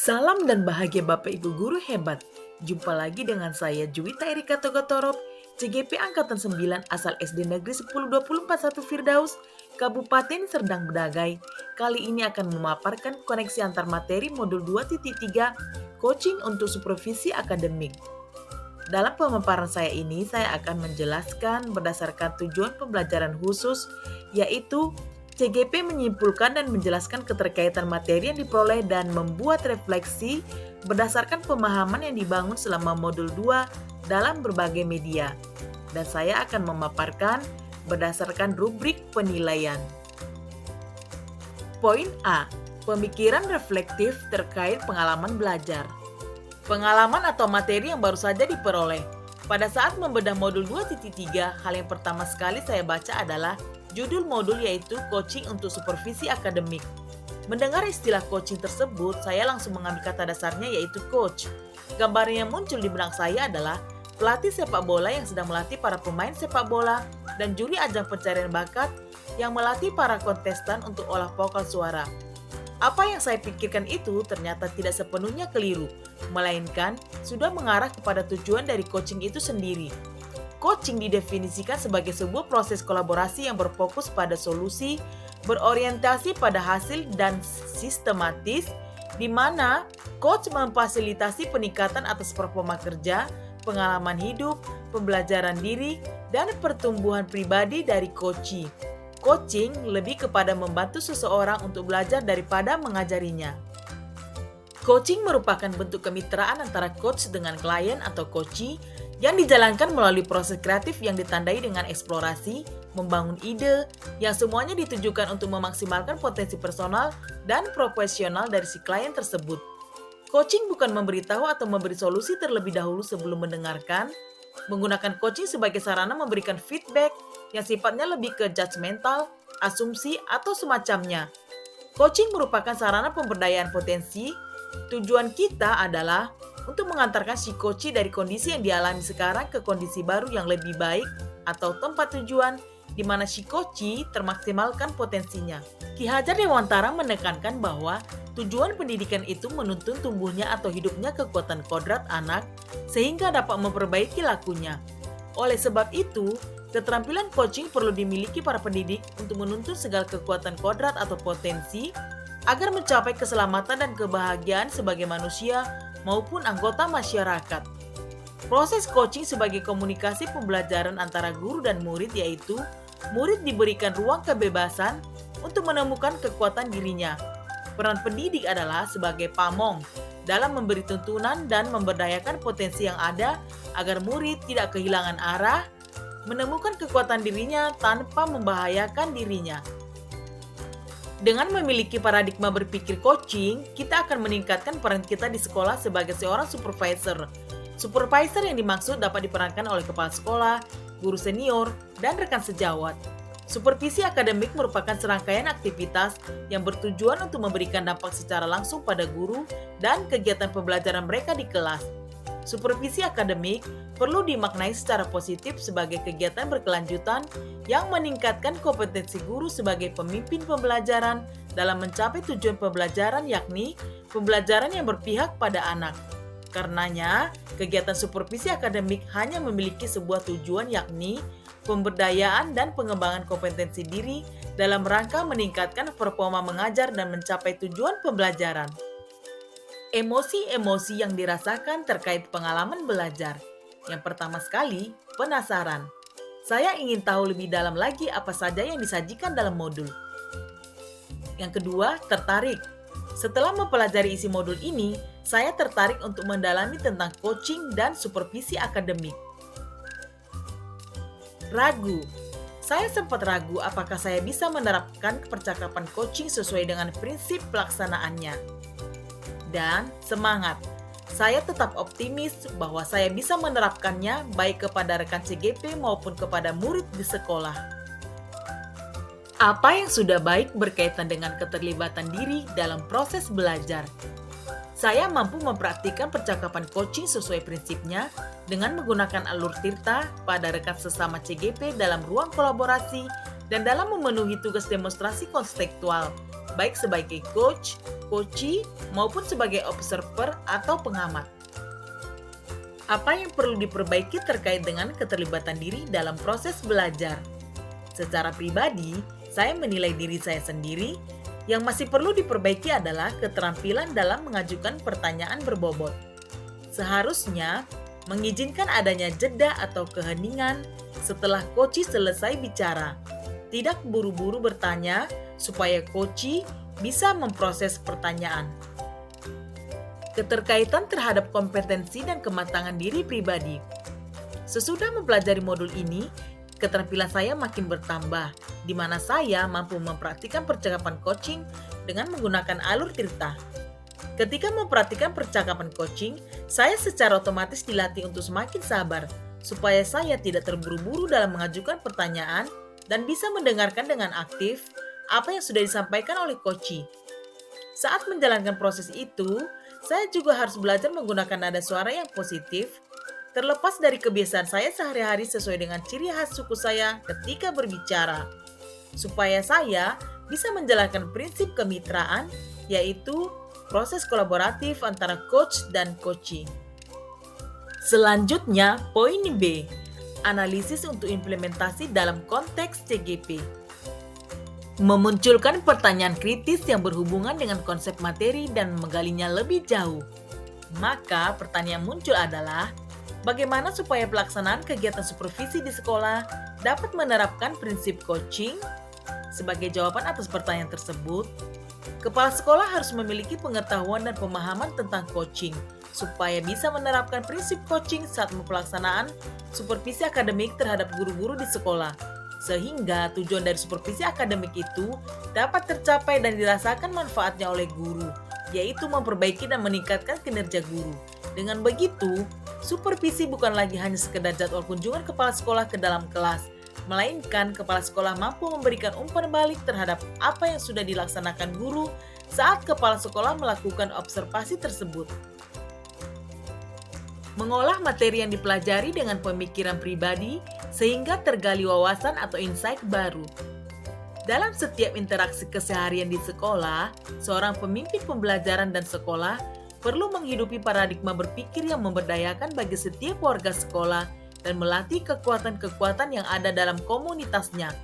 Salam dan bahagia Bapak Ibu Guru hebat. Jumpa lagi dengan saya Juwita Erika Togotorop, CGP Angkatan 9 asal SD Negeri 10241 Firdaus, Kabupaten Serdang Bedagai. Kali ini akan memaparkan koneksi antar materi modul 2.3 Coaching untuk Supervisi Akademik. Dalam pemaparan saya ini, saya akan menjelaskan berdasarkan tujuan pembelajaran khusus, yaitu CGP menyimpulkan dan menjelaskan keterkaitan materi yang diperoleh dan membuat refleksi berdasarkan pemahaman yang dibangun selama modul 2 dalam berbagai media. Dan saya akan memaparkan berdasarkan rubrik penilaian. Poin A. Pemikiran reflektif terkait pengalaman belajar. Pengalaman atau materi yang baru saja diperoleh. Pada saat membedah modul 2.3, hal yang pertama sekali saya baca adalah judul modul, yaitu Coaching untuk Supervisi Akademik. Mendengar istilah coaching tersebut, saya langsung mengambil kata dasarnya, yaitu coach. Gambar yang muncul di benak saya adalah pelatih sepak bola yang sedang melatih para pemain sepak bola dan juri ajang pencarian bakat yang melatih para kontestan untuk olah vokal suara. Apa yang saya pikirkan itu ternyata tidak sepenuhnya keliru, melainkan sudah mengarah kepada tujuan dari coaching itu sendiri. Coaching didefinisikan sebagai sebuah proses kolaborasi yang berfokus pada solusi, berorientasi pada hasil, dan sistematis, di mana coach memfasilitasi peningkatan atas performa kerja, pengalaman hidup, pembelajaran diri, dan pertumbuhan pribadi dari coachee. Coaching lebih kepada membantu seseorang untuk belajar daripada mengajarinya. Coaching merupakan bentuk kemitraan antara coach dengan klien atau coachee yang dijalankan melalui proses kreatif yang ditandai dengan eksplorasi, membangun ide, yang semuanya ditujukan untuk memaksimalkan potensi personal dan profesional dari si klien tersebut. Coaching bukan memberitahu atau memberi solusi terlebih dahulu sebelum mendengarkan. Menggunakan coaching sebagai sarana memberikan feedback yang sifatnya lebih ke judgmental, asumsi, atau semacamnya. Coaching merupakan sarana pemberdayaan potensi. Tujuan kita adalah untuk mengantarkan si coachee dari kondisi yang dialami sekarang ke kondisi baru yang lebih baik atau tempat tujuan di mana si coachee termaksimalkan potensinya. Ki Hajar Dewantara menekankan bahwa tujuan pendidikan itu menuntun tumbuhnya atau hidupnya kekuatan kodrat anak sehingga dapat memperbaiki lakunya. Oleh sebab itu, keterampilan coaching perlu dimiliki para pendidik untuk menuntun segala kekuatan kodrat atau potensi agar mencapai keselamatan dan kebahagiaan sebagai manusia maupun anggota masyarakat. Proses coaching sebagai komunikasi pembelajaran antara guru dan murid, yaitu murid diberikan ruang kebebasan untuk menemukan kekuatan dirinya. Peran pendidik adalah sebagai pamong dalam memberi tuntunan dan memberdayakan potensi yang ada agar murid tidak kehilangan arah, menemukan kekuatan dirinya tanpa membahayakan dirinya. Dengan memiliki paradigma berpikir coaching, kita akan meningkatkan peran kita di sekolah sebagai seorang supervisor. Supervisor yang dimaksud dapat diperankan oleh kepala sekolah, guru senior, dan rekan sejawat. Supervisi akademik merupakan serangkaian aktivitas yang bertujuan untuk memberikan dampak secara langsung pada guru dan kegiatan pembelajaran mereka di kelas. Supervisi akademik perlu dimaknai secara positif sebagai kegiatan berkelanjutan yang meningkatkan kompetensi guru sebagai pemimpin pembelajaran dalam mencapai tujuan pembelajaran, yakni pembelajaran yang berpihak pada anak. Karenanya, kegiatan supervisi akademik hanya memiliki sebuah tujuan, yakni pemberdayaan dan pengembangan kompetensi diri dalam rangka meningkatkan performa mengajar dan mencapai tujuan pembelajaran. Emosi-emosi yang dirasakan terkait pengalaman belajar. Yang pertama sekali, penasaran. Saya ingin tahu lebih dalam lagi apa saja yang disajikan dalam modul. Yang kedua, tertarik. Setelah mempelajari isi modul ini, saya tertarik untuk mendalami tentang coaching dan supervisi akademik. Ragu. Saya sempat ragu apakah saya bisa menerapkan percakapan coaching sesuai dengan prinsip pelaksanaannya. Dan semangat. Saya tetap optimis bahwa saya bisa menerapkannya baik kepada rekan CGP maupun kepada murid di sekolah. Apa yang sudah baik berkaitan dengan keterlibatan diri dalam proses belajar? Saya mampu mempraktikkan percakapan coaching sesuai prinsipnya dengan menggunakan alur tirta pada rekan sesama CGP dalam ruang kolaborasi dan dalam memenuhi tugas demonstrasi konstektual. baik sebagai coach, coachee, maupun sebagai observer atau pengamat. Apa yang perlu diperbaiki terkait dengan keterlibatan diri dalam proses belajar? Secara pribadi, saya menilai diri saya sendiri yang masih perlu diperbaiki adalah keterampilan dalam mengajukan pertanyaan berbobot. Seharusnya mengizinkan adanya jeda atau keheningan setelah coachee selesai bicara. Tidak buru-buru bertanya supaya coachee bisa memproses pertanyaan. Keterkaitan terhadap kompetensi dan kematangan diri pribadi. Sesudah mempelajari modul ini, keterampilan saya makin bertambah, di mana saya mampu mempraktikkan percakapan coaching dengan menggunakan alur cerita. Ketika mempraktikkan percakapan coaching, saya secara otomatis dilatih untuk semakin sabar, supaya saya tidak terburu-buru dalam mengajukan pertanyaan dan bisa mendengarkan dengan aktif apa yang sudah disampaikan oleh coachee. Saat menjalankan proses itu, saya juga harus belajar menggunakan nada suara yang positif, terlepas dari kebiasaan saya sehari-hari sesuai dengan ciri khas suku saya ketika berbicara, supaya saya bisa menjalankan prinsip kemitraan, yaitu proses kolaboratif antara coach dan coachee. Selanjutnya, poin B, analisis untuk implementasi dalam konteks CGP. Memunculkan pertanyaan kritis yang berhubungan dengan konsep materi dan menggalinya lebih jauh. Maka pertanyaan muncul adalah, bagaimana supaya pelaksanaan kegiatan supervisi di sekolah dapat menerapkan prinsip coaching? Sebagai jawaban atas pertanyaan tersebut, kepala sekolah harus memiliki pengetahuan dan pemahaman tentang coaching, supaya bisa menerapkan prinsip coaching saat pelaksanaan supervisi akademik terhadap guru-guru di sekolah, sehingga tujuan dari supervisi akademik itu dapat tercapai dan dirasakan manfaatnya oleh guru, yaitu memperbaiki dan meningkatkan kinerja guru. Dengan begitu, supervisi bukan lagi hanya sekedar jadwal kunjungan kepala sekolah ke dalam kelas, melainkan kepala sekolah mampu memberikan umpan balik terhadap apa yang sudah dilaksanakan guru saat kepala sekolah melakukan observasi tersebut. Mengolah materi yang dipelajari dengan pemikiran pribadi sehingga tergali wawasan atau insight baru. Dalam setiap interaksi keseharian di sekolah, seorang pemimpin pembelajaran dan sekolah perlu menghidupi paradigma berpikir yang memberdayakan bagi setiap warga sekolah dan melatih kekuatan-kekuatan yang ada dalam komunitasnya.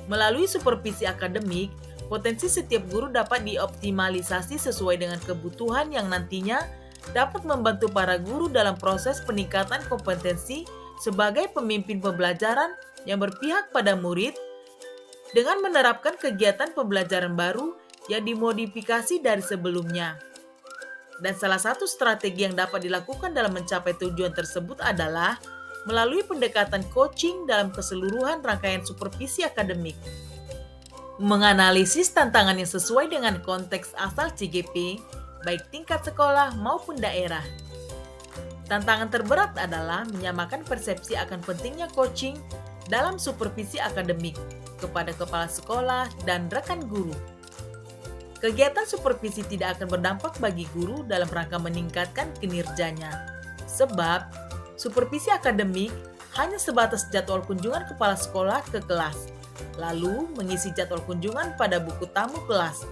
Melalui supervisi akademik, potensi setiap guru dapat dioptimalisasi sesuai dengan kebutuhan yang nantinya dapat membantu para guru dalam proses peningkatan kompetensi sebagai pemimpin pembelajaran yang berpihak pada murid dengan menerapkan kegiatan pembelajaran baru yang dimodifikasi dari sebelumnya. Dan salah satu strategi yang dapat dilakukan dalam mencapai tujuan tersebut adalah melalui pendekatan coaching dalam keseluruhan rangkaian supervisi akademik. Menganalisis tantangan yang sesuai dengan konteks asal CGP, baik tingkat sekolah maupun daerah. Tantangan terberat adalah menyamakan persepsi akan pentingnya coaching dalam supervisi akademik kepada kepala sekolah dan rekan guru. Kegiatan supervisi tidak akan berdampak bagi guru dalam rangka meningkatkan kinerjanya, sebab supervisi akademik hanya sebatas jadwal kunjungan kepala sekolah ke kelas, lalu mengisi jadwal kunjungan pada buku tamu kelas,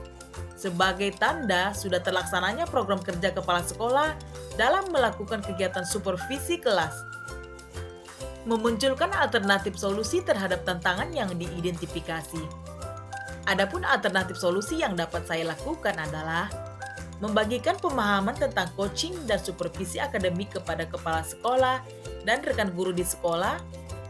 sebagai tanda sudah terlaksananya program kerja kepala sekolah dalam melakukan kegiatan supervisi kelas. Memunculkan alternatif solusi terhadap tantangan yang diidentifikasi. Adapun alternatif solusi yang dapat saya lakukan adalah membagikan pemahaman tentang coaching dan supervisi akademik kepada kepala sekolah dan rekan guru di sekolah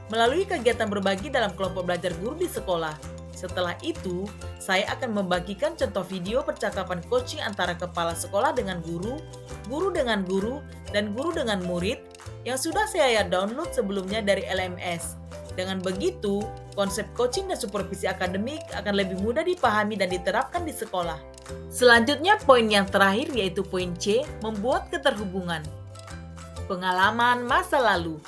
melalui kegiatan berbagi dalam kelompok belajar guru di sekolah. Setelah itu, saya akan membagikan contoh video percakapan coaching antara kepala sekolah dengan guru, guru dengan guru, dan guru dengan murid yang sudah saya download sebelumnya dari LMS. Dengan begitu, konsep coaching dan supervisi akademik akan lebih mudah dipahami dan diterapkan di sekolah. Selanjutnya, poin yang terakhir yaitu poin C, membuat keterhubungan. Pengalaman masa lalu.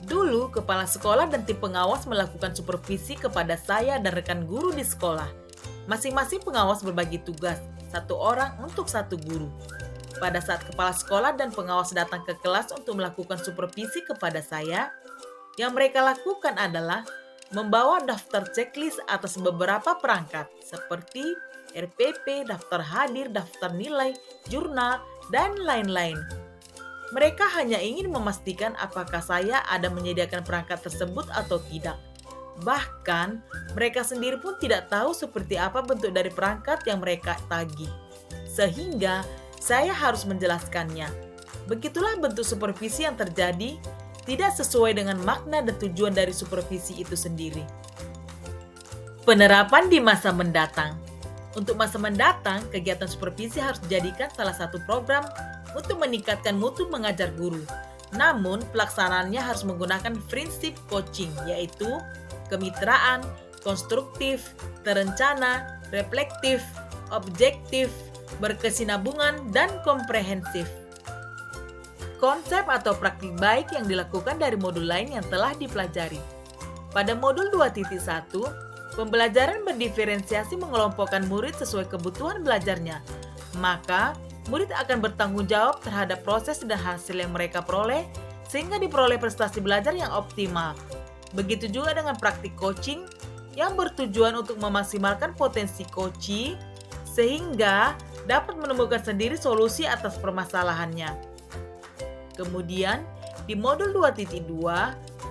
Dulu, kepala sekolah dan tim pengawas melakukan supervisi kepada saya dan rekan guru di sekolah. Masing-masing pengawas berbagi tugas, satu orang untuk satu guru. Pada saat kepala sekolah dan pengawas datang ke kelas untuk melakukan supervisi kepada saya, yang mereka lakukan adalah membawa daftar checklist atas beberapa perangkat, seperti RPP, daftar hadir, daftar nilai, jurnal, dan lain-lain. Mereka hanya ingin memastikan apakah saya ada menyediakan perangkat tersebut atau tidak. Bahkan, mereka sendiri pun tidak tahu seperti apa bentuk dari perangkat yang mereka tagih. Sehingga, saya harus menjelaskannya. Begitulah bentuk supervisi yang terjadi, tidak sesuai dengan makna dan tujuan dari supervisi itu sendiri. Penerapan di masa mendatang. Untuk masa mendatang, kegiatan supervisi harus dijadikan salah satu program untuk meningkatkan mutu mengajar guru. Namun, pelaksanaannya harus menggunakan prinsip coaching, yaitu kemitraan, konstruktif, terencana, reflektif, objektif, berkesinambungan, dan komprehensif. Konsep atau praktik baik yang dilakukan dari modul lain yang telah dipelajari. Pada modul 2.1, pembelajaran berdiferensiasi mengelompokkan murid sesuai kebutuhan belajarnya. Maka, murid akan bertanggung jawab terhadap proses dan hasil yang mereka peroleh sehingga diperoleh prestasi belajar yang optimal. Begitu juga dengan praktik coaching yang bertujuan untuk memaksimalkan potensi coachee sehingga dapat menemukan sendiri solusi atas permasalahannya. Kemudian, di modul 2.2,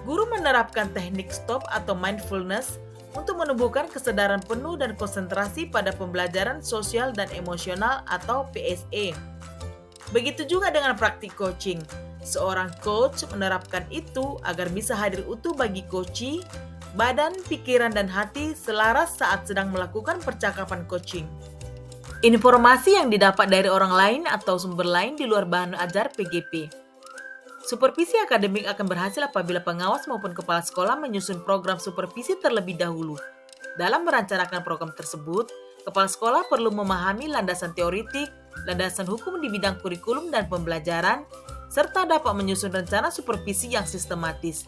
guru menerapkan teknik stop atau mindfulness untuk menumbuhkan kesadaran penuh dan konsentrasi pada pembelajaran sosial dan emosional atau PSE. Begitu juga dengan praktik coaching. Seorang coach menerapkan itu agar bisa hadir utuh bagi coachee, badan, pikiran, dan hati selaras saat sedang melakukan percakapan coaching. Informasi yang didapat dari orang lain atau sumber lain di luar bahan ajar PGP. Supervisi akademik akan berhasil apabila pengawas maupun kepala sekolah menyusun program supervisi terlebih dahulu. Dalam merencanakan program tersebut, kepala sekolah perlu memahami landasan teoritik, landasan hukum di bidang kurikulum dan pembelajaran, serta dapat menyusun rencana supervisi yang sistematis.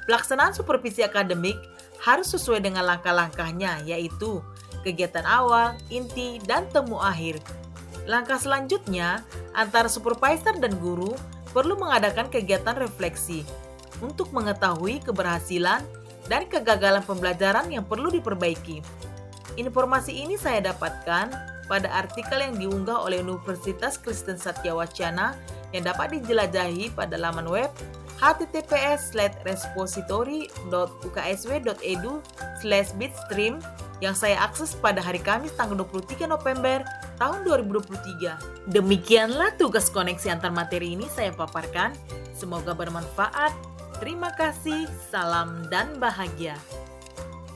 Pelaksanaan supervisi akademik harus sesuai dengan langkah-langkahnya, yaitu kegiatan awal, inti, dan temu akhir. Langkah selanjutnya, antara supervisor dan guru perlu mengadakan kegiatan refleksi untuk mengetahui keberhasilan dan kegagalan pembelajaran yang perlu diperbaiki. Informasi ini saya dapatkan pada artikel yang diunggah oleh Universitas Kristen Satya Wacana yang dapat dijelajahi pada laman web https://repository.uksw.edu/bitstream yang saya akses pada hari Kamis tanggal 23 November tahun 2023. Demikianlah tugas koneksi antar materi ini saya paparkan. Semoga bermanfaat. Terima kasih, salam dan bahagia.